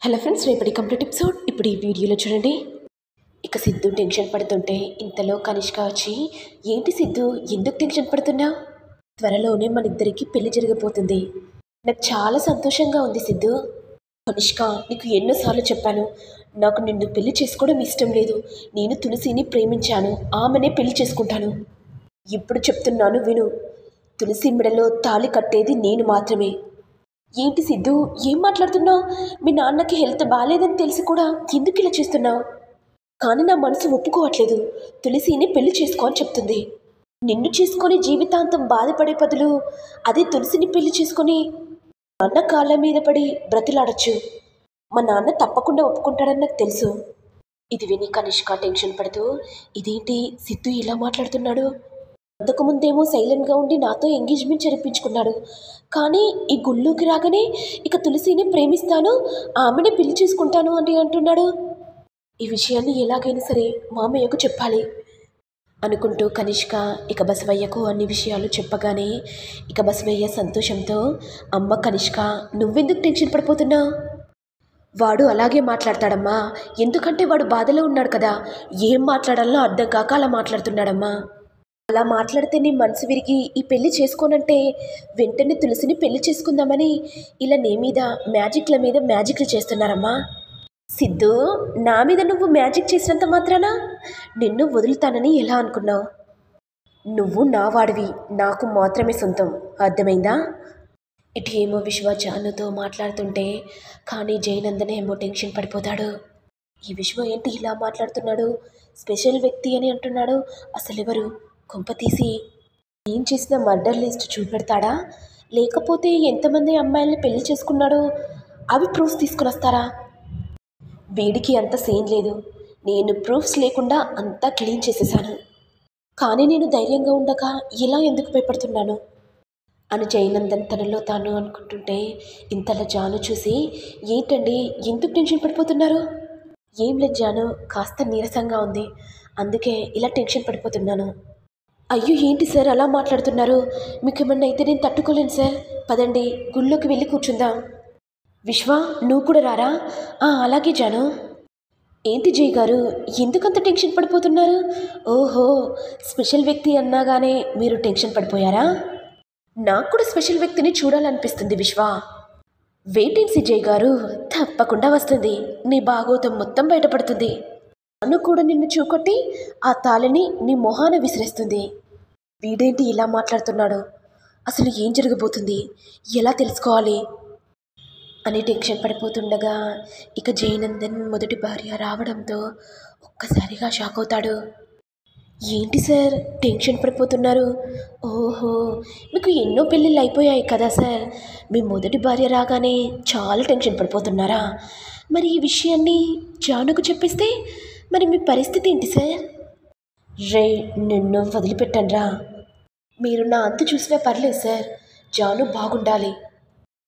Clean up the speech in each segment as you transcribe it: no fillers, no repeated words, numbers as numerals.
Hello friends, రేపటి complete episode ఇప్పుడు ఈ వీడియోలో చూడండి. ఇక సిద్ధు టెన్షన్ పడుతుంటే ఇంతలో కనిష్క వచ్చి, ఏంటి సిద్ధు, ఎందుకు టెన్షన్ పడుతున్నావు? త్వరలోనే మన ఇద్దరికి పెళ్లి జరగబోతుంది. నాకు చాలా సంతోషంగా ఉంది సిద్ధు. కనిష్క, నీకు ఎన్నోసార్లు చెప్పాను, నాకు నిన్ను పెళ్లి చేసుకోవడం ఇష్టం లేదు. నేను తులసిని ప్రేమించాను, ఆమెనే పెళ్లి చేసుకుంటాను. ఇప్పుడు చెప్తున్నాను విను. తులసి మెడలో తాళి కట్టేది నేను మాత్రమే. ఏంటి సిద్ధు, ఏం మాట్లాడుతున్నావు? మీ నాన్నకి హెల్త్ బాగాలేదని తెలిసి కూడా ఎందుకు ఇలా చేస్తున్నావు? కానీ నా మనసు ఒప్పుకోవట్లేదు. తులసిని పెళ్లి చేసుకో అని చెప్తుంది. నిన్ను చేసుకొని జీవితాంతం బాధపడే బదులు అదే తులసిని పెళ్లి చేసుకొని నాన్న కాళ్ళ మీద పడి బ్రతిలాడచ్చు. మా నాన్న తప్పకుండా ఒప్పుకుంటాడని నాకు తెలుసు. ఇది విని కనిష్క టెన్షన్ పడుతూ, ఇదేంటి సిద్ధు ఇలా మాట్లాడుతున్నాడు? అంతకుముందేమో సైలెంట్గా ఉండి నాతో ఎంగేజ్మెంట్ జరిపించుకున్నాడు. కానీ ఈ గుళ్ళోకి రాగానే ఇక తులసిని ప్రేమిస్తాను, ఆమెనే పెళ్లి చేసుకుంటాను అని అంటున్నాడు. ఈ విషయాన్ని ఎలాగైనా సరే మామయ్యకు చెప్పాలి అనుకుంటూ కనిష్క ఇక బసవయ్యకు అన్ని విషయాలు చెప్పగానే ఇక బసవయ్య సంతోషంతో, అమ్మ కనిష్క, నువ్వెందుకు టెన్షన్ పడిపోతున్నావు? వాడు అలాగే మాట్లాడతాడమ్మా, ఎందుకంటే వాడు బాధలో ఉన్నాడు కదా. ఏం మాట్లాడాలో అర్థం కాక అలా మాట్లాడుతున్నాడమ్మా. అలా మాట్లాడితే నీ మనసు విరిగి ఈ పెళ్లి చేసుకోనంటే వెంటనే తులసిని పెళ్లి చేసుకుందామని ఇలా నీ మీద మ్యాజిక్లు చేస్తున్నారమ్మా. సిద్ధు, నా మీద నువ్వు మ్యాజిక్ చేసినంత మాత్రాన నిన్ను వదులుతానని ఎలా అనుకున్నావు? నువ్వు నా వాడివి, నాకు మాత్రమే సొంతం, అర్థమైందా? ఇటు ఏమో విశ్వ జానుతో మాట్లాడుతుంటే కానీ జయనందనే ఏమో టెన్షన్ పడిపోతాడు. ఈ విశ్వ ఏంటి ఇలా మాట్లాడుతున్నాడు? స్పెషల్ వ్యక్తి అని అంటున్నాడు. అసలు ఎవరు? కొంపతీసి ఏం చేసిన మర్డర్ లిస్ట్ చూపెడతాడా? లేకపోతే ఎంతమంది అమ్మాయిల్ని పెళ్లి చేసుకున్నాడో అవి ప్రూఫ్స్ తీసుకుని వస్తారా? వీడికి అంత సీన్ లేదు. నేను ప్రూఫ్స్ లేకుండా అంతా క్లీన్ చేసేసాను. కానీ నేను ధైర్యంగా ఉండగా ఇలా ఎందుకు భయపడుతున్నాను అని జయనందన్ తనలో తాను అనుకుంటుంటే ఇంతలో జాను చూసి, ఏంటండి ఎందుకు టెన్షన్ పడిపోతున్నారు? ఏం లేదు జాను, కాస్త నీరసంగా ఉంది, అందుకే ఇలా టెన్షన్ పడిపోతున్నాను. అయ్యో, ఏంటి సార్ అలా మాట్లాడుతున్నారు? మీకు ఏమన్నా అయితే నేను తట్టుకోలేను సార్. పదండి, గుళ్ళోకి వెళ్ళి కూర్చుందాం. విశ్వ, నువ్వు కూడా రారా? అలాగే జాను. ఏంటి జయ్ గారు, ఎందుకంత టెన్షన్ పడిపోతున్నారు? ఓహో, స్పెషల్ వ్యక్తి అన్నాగానే మీరు టెన్షన్ పడిపోయారా? నాకు కూడా స్పెషల్ వ్యక్తిని చూడాలనిపిస్తుంది విశ్వ. వెయిటింగ్ జయ్ గారు, తప్పకుండా వస్తుంది. నీ భాగోతం మొత్తం బయటపడుతుంది. అను కూడా నిన్ను చూకొట్టి ఆ తాళిని నీ మొహాన విసిరేస్తుంది. వీడేంటి ఇలా మాట్లాడుతున్నాడు? అసలు ఏం జరగబోతుంది? ఎలా తెలుసుకోవాలి అని టెన్షన్ పడిపోతుండగా ఇక జయనందన్ మొదటి భార్య రావడంతో ఒక్కసారిగా షాక్ అవుతాడు. ఏంటి సార్ టెన్షన్ పడిపోతున్నారు? ఓహో, మీకు ఎన్నో పెళ్ళిళ్ళు అయిపోయాయి కదా సార్. మీ మొదటి భార్య రాగానే చాలా టెన్షన్ పడిపోతున్నారా? మరి ఈ విషయాన్ని జానుకు చెప్పిస్తే మరి మీ పరిస్థితి ఏంటి సార్? రే, నిన్ను వదిలిపెట్టండ్రా. మీరు నా అంతు చూసినా పర్లేదు సార్, జాను బాగుండాలి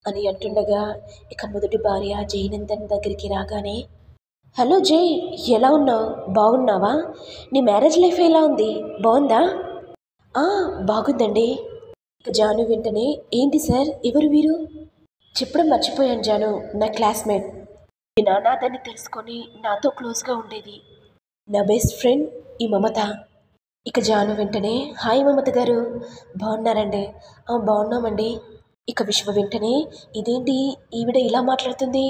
అని అంటుండగా ఇక మొదటి భార్య జయనందన్ దగ్గరికి రాగానే, హలో జై, ఎలా ఉన్నావు? బాగున్నావా? నీ మ్యారేజ్ లైఫ్ ఎలా ఉంది? బాగుందా? బాగుందండి. ఇక జాను వెంటనే, ఏంటి సార్, ఎవరు వీరు? చెప్పడం మర్చిపోయాను జాను, నా క్లాస్మేట్. మీ నాన్న దాన్ని తెలుసుకొని నాతో క్లోజ్గా ఉండేది. నా బెస్ట్ ఫ్రెండ్ ఈ మమత. ఇక జాను వెంటనే, హాయ్ మమత గారు, బాగున్నారండి? బాగున్నామండి. ఇక విశ్వ వెంటనే, ఇదేంటి ఈవిడ ఇలా మాట్లాడుతుంది?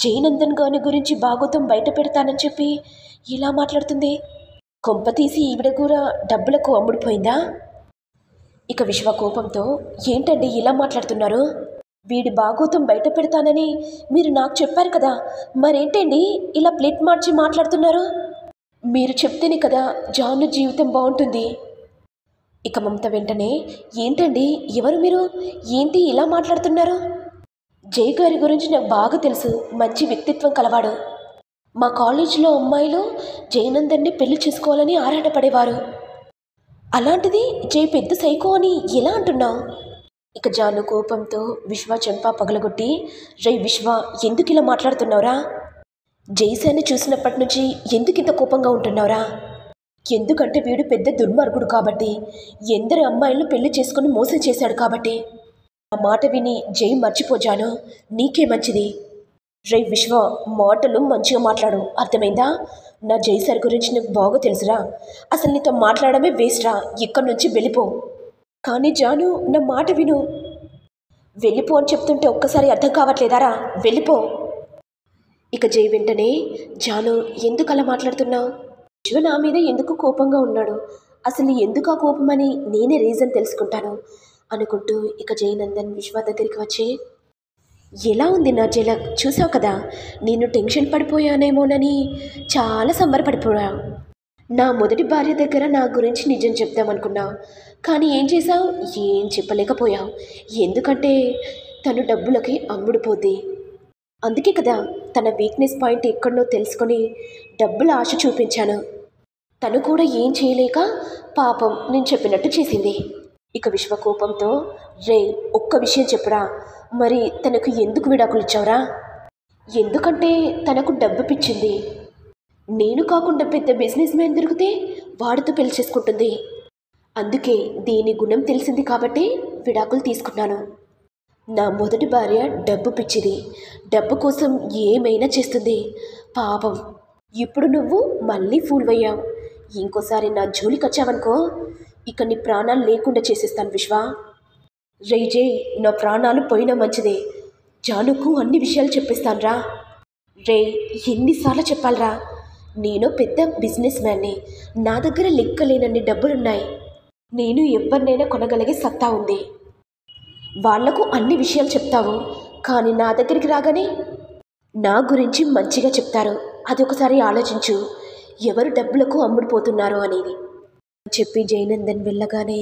జయనందన్ గారి గురించి భాగోతం బయట పెడతానని చెప్పి ఇలా మాట్లాడుతుంది. కొంపతీసి ఈవిడ కూడా డబ్బులకు అమ్ముడిపోయిందా? ఇక విశ్వ కోపంతో, ఏంటండి ఇలా మాట్లాడుతున్నారు? వీడి భాగోతం బయట పెడతానని మీరు నాకు చెప్పారు కదా, మరేంటండి ఇలా ప్లేట్ మార్చి మాట్లాడుతున్నారు? మీరు చెప్తేనే కదా జాను జీవితం బాగుంటుంది. ఇక మమత వెంటనే, ఏంటండి, ఎవరు మీరు? ఏంటి ఇలా మాట్లాడుతున్నారు? జై గారి గురించి నాకు బాగా తెలుసు, మంచి వ్యక్తిత్వం కలవాడు. మా కాలేజీలో అమ్మాయిలు జయనందన్ని పెళ్లి చేసుకోవాలని ఆరాటపడేవారు. అలాంటిది జై పెద్ద సైకో అని ఎలా అంటున్నావు? ఇక జాను కోపంతో విశ్వ చెంప పగలగొట్టి, రై విశ్వ, ఎందుకు ఇలా మాట్లాడుతున్నావురా? జైసాన్ని చూసినప్పటి నుంచి ఎందుకు ఇంత కోపంగా ఉంటున్నావురా? ఎందుకంటే వీడు పెద్ద దుర్మార్గుడు కాబట్టి, ఎందరు అమ్మాయిలను పెళ్లి చేసుకుని మోసం చేశాడు కాబట్టి. ఆ మాట విని జై మర్చిపోజాను, నీకే మంచిది. రే విశ్వ, మాటలు మంచిగా మాట్లాడు, అర్థమైందా? నా జై సార్ గురించి నీకు బాగా తెలుసురా. అసలు నీతో మాట్లాడమే వేస్ట్ రా. ఇక్కడి నుంచి వెళ్ళిపో. కానీ జాను, నా మాట విను. వెళ్ళిపో అని చెప్తుంటే ఒక్కసారి అర్థం కావట్లేదారా? వెళ్ళిపో. ఇక జై వెంటనే, జాను ఎందుకు అలా మాట్లాడుతున్నావు? విశ్వ నా మీద ఎందుకు కోపంగా ఉన్నాడు? అసలు ఎందుకు ఆ కోపమని నేనే రీజన్ తెలుసుకుంటాను అనుకుంటూ ఇక జయనందన్ విశ్వ దగ్గరికి వచ్చి, ఎలా ఉంది నా జల, చూసావు కదా, నేను టెన్షన్ పడిపోయానేమోనని చాలా సంబరపడిపోయావు. నా మొదటి భార్య దగ్గర నా గురించి నిజం చెప్దామనుకున్నావు, కానీ ఏం చేశావు? ఏం చెప్పలేకపోయావు. ఎందుకంటే తను డబ్బులకి అమ్ముడుపోద్ది. అందుకే కదా తన వీక్నెస్ పాయింట్ ఎక్కడో తెలుసుకొని డబ్బుల ఆశ చూపించాను. తను కూడా ఏం చేయలేక పాపం నేను చెప్పినట్టు చేసింది. ఇక విశ్వ కోపంతో, రే ఒక్క విషయం చెప్పురా, మరి తనకు ఎందుకు విడాకులు ఇచ్చావురా? ఎందుకంటే తనకు డబ్బు పిచ్చింది. నేను కాకుండా పెద్ద బిజినెస్ మ్యాన్ దొరికితే వాడితో పెళ్లి చేసుకుంటుంది. అందుకే దీని గుణం తెలిసింది కాబట్టి విడాకులు తీసుకున్నాను. నా మొదటి భార్య డబ్బు పిచ్చిది, డబ్బు కోసం ఏమైనా చేస్తుంది. పాపం ఇప్పుడు నువ్వు మళ్ళీ ఫూల్ అయ్యావు. ఇంకోసారి నా జోలికి వచ్చావనుకో, ఇక నీ ప్రాణాలు లేకుండా చేసేస్తాను విశ్వ. రే జై, నా ప్రాణాలు పోయినా మంచిదే. జానుకు అన్ని విషయాలు చెప్పిస్తాను రా. రే ఎన్నిసార్లు చెప్పాలరా? నేను పెద్ద బిజినెస్ మ్యాన్ని, నా దగ్గర లెక్కలేనన్ని డబ్బులున్నాయి. నేను ఎవరినైనా కొనగలిగే సత్తా ఉంది. వాళ్లకు అన్ని విషయాలు చెప్తావు, కానీ నా దగ్గరికి రాగానే నా గురించి మంచిగా చెప్తారు. అది ఒకసారి ఆలోచించు, ఎవరు డబ్బులకు అమ్ముడుపోతున్నారో అనేది చెప్పి జయనందన్ వెళ్ళగానే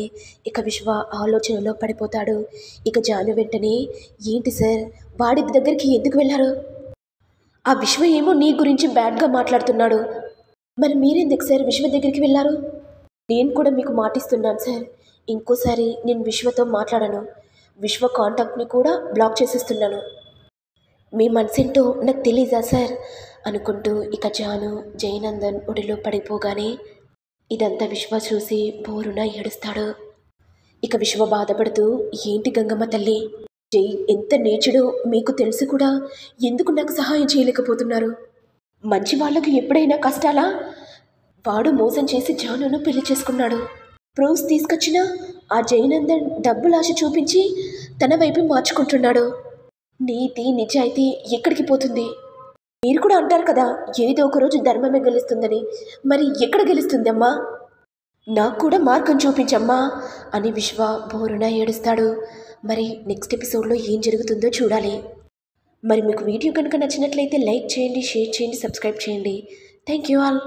ఇక విశ్వ ఆలోచనలో పడిపోతాడు. ఇక జాను వెంటనే, ఏంటి సార్, వాడి దగ్గరికి ఎందుకు వెళ్ళారు? ఆ విశ్వ ఏమో నీ గురించి బ్యాడ్గా మాట్లాడుతున్నాడు. మరి మీరెందుకు సార్ విశ్వ దగ్గరికి వెళ్ళారు? నేను కూడా మీకు మాటిస్తున్నాను సార్, ఇంకోసారి నేను విశ్వతో మాట్లాడను. విశ్వ కాంటాక్ట్ని కూడా బ్లాక్ చేసేస్తున్నాను. మీ మనసేంటో నాకు తెలీదా సార్ అనుకుంటూ ఇక జాను జయనందన్ ఒడిలో పడిపోగానే ఇదంతా విశ్వ చూసి బోరున ఏడుస్తాడు. ఇక విశ్వ బాధపడుతూ, ఏంటి గంగమ్మ తల్లి, జై ఎంత నేచుడో మీకు తెలిసి కూడా ఎందుకు నాకు సహాయం చేయలేకపోతున్నారు? మంచి వాళ్ళకు ఎప్పుడైనా కష్టాలా? వాడు మోసం చేసి జానును పెళ్లి చేసుకున్నాడు. ప్రూఫ్స్ తీసుకొచ్చినా ఆ జయనందన్ డబ్బుల ఆశ చూపించి తన వైపు మార్చుకుంటున్నాడు. నీతి నిజాయితీ ఎక్కడికి పోతుంది? మీరు కూడా అంటారు కదా, ఏదో ఒకరోజు ధర్మమే గెలుస్తుందని. మరి ఎక్కడ గెలుస్తుందమ్మా? నాకు కూడా మార్గం చూపించమ్మా అని విశ్వ బోరున ఏడుస్తాడు. మరి నెక్స్ట్ ఎపిసోడ్లో ఏం జరుగుతుందో చూడాలి. మరి మీకు వీడియో కనుక నచ్చినట్లయితే లైక్ చేయండి, షేర్ చేయండి, సబ్స్క్రైబ్ చేయండి. Thank you all.